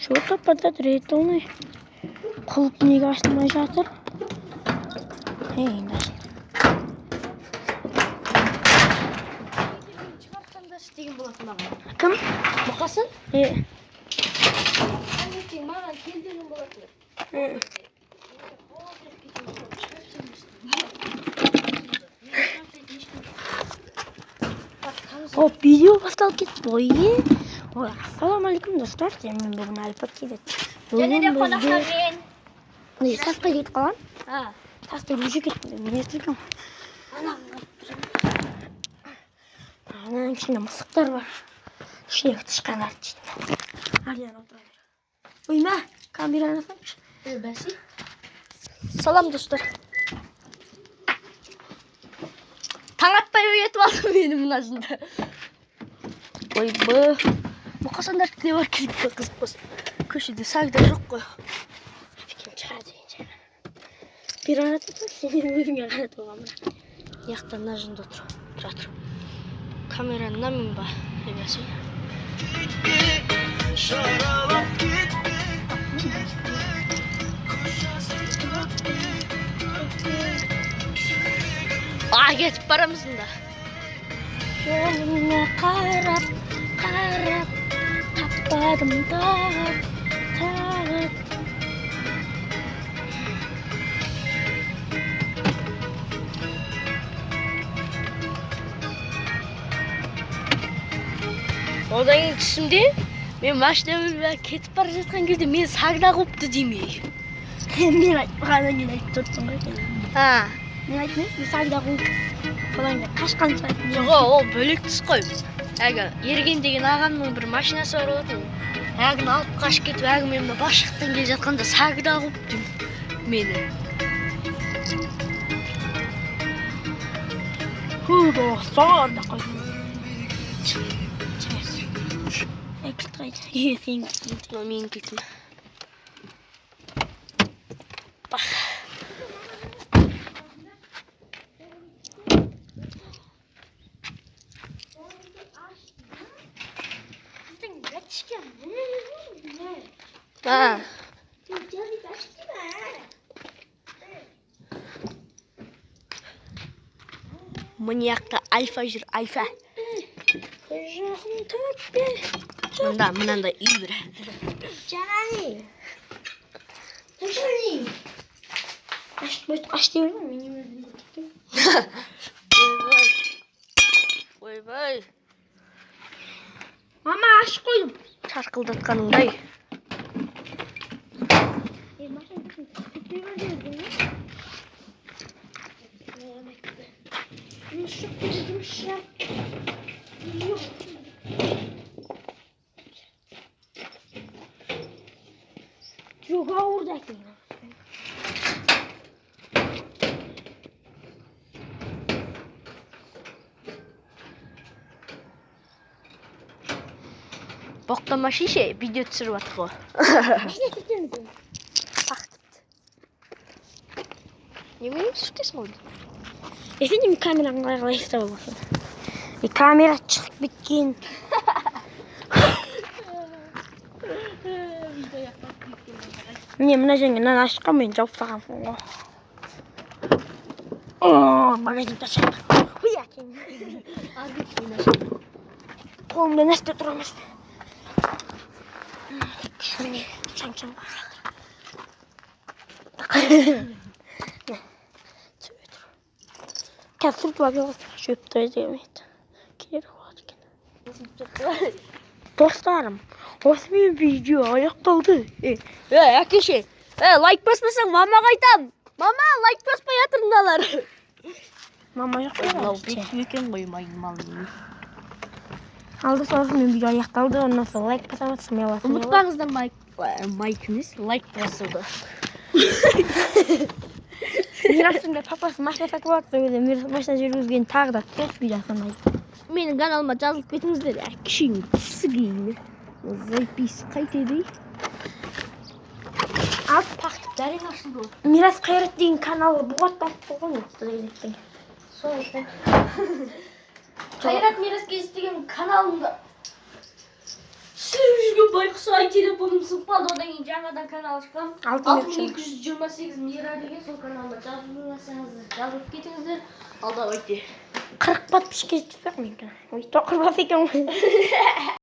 Şu kapıda direkt onu kılıp neге açılmay жатыр? Енді Çıkartқанда істеген болатын маған. кім? Мұқасын? Таңертең маған кел деген болатын. Hop, video басталып кетті ғой. Ой, ассалаумағалейкум достар. Мен бүгін Альпак келеді. Және де қонақтармен. Не, сасқа кетіп қалған? Састы уже кетті. Мен естілгім. Ананың ішінде мысықтар бар. Ішіне тышқандар дейді. Ардиян отыра бер. Ойма, камераны алсаңшы. Бәсі. Салам достар. Таң атпай өйетіп алдым мені мына жында. Ойбы. Мұқасандар не бар келіп қызық болсын. Көшеде сағда жоқ қой. Кем шығар деген жағы. Bir аратып па, сенен өзіңе қаратып оған бұра. Яқта мына жында жатыр. Камераның намын ба? Ебәсі. Кетіп барамыздың да. Жолыңа қарап, таппадым тағы. Одан кейін түсімде, мен машинаммен кетіп бара жатқан кезде мен сағда қопты демей. Мен айтпағаннан кейін айтып тұрсың ғой. Мен айтмайсың, мен сағда қуып. Содан кейін қашқан шығатын. Жоқ, ол бөлек түс қой. Әгі Ерген деген ағамның бір машинасы бар болатын. Әгін алып қашып кетіп, әгі мен Башықтан келе жатқанда сағда қопты мені. Достар да қойдым. Кілт қайда? Сен кілт. Мен кілтім. Мұнияқта альфа жүр, альфа. Жағын төппе. Мынандай үй бір. Жанани. Жанани. Аш деп өлім, мен емізді кеттім. Ойбай. Мама, аш қойдым. Шарқылдатқаныңдай. Жоқ, ауырды әкелген. Боқтама шеше, видео түсіріп атық ғой. Машина кетеміз. Бақытты. Немен түсіртесің ғой? Ефенде мен камераның қалай ұстап аласың. Камера шығып кеткен. Міне мына жаңынан ашқан мен жауып сағансың ғой. Магазин ташап. Хуй әкең. Қолымда нәрсе тұрамыз. Міне шаң-шаң бар. Қазір сүртіп алып шөп тұрайды емейді. Керек болады екен. Достарым, осымен видео аяқталды. Әкеше, лайк баспасаң мамаға айтам. Мама, лайк баспай жатырыңдалар. Мама жоқ қой. Бекіп екен ғой майын малын. Алды сонымен видео аяқталды. Ондан соң лайк басып жатсың, мен аласың. Ұмытпаңыздар майк емес, лайк басуды. Мирастың папасы машина сатып алды. Мирас машина жүргізген тағы да төрт видео санайды. Менің каналыма жазылып кетіңіздер. Кішің түсігейін. Запись қайтеді. Алып пақтып дәрен ашылды. Мирас Қайрат деген каналы бұғаттап қойған ғой. Сол екен. Қайрат Мирас деген каналымда түсіріп жүрген байқұс ай телефоным сынып қалды. Одан кейін жаңадан канал ашқам. 6228 Мира деген сол каналға жазылмасаңыздар жазылып кетіңіздер. Алда өте 40 подписчикке жетпек мен. Ой, тоқырбас екен ғой.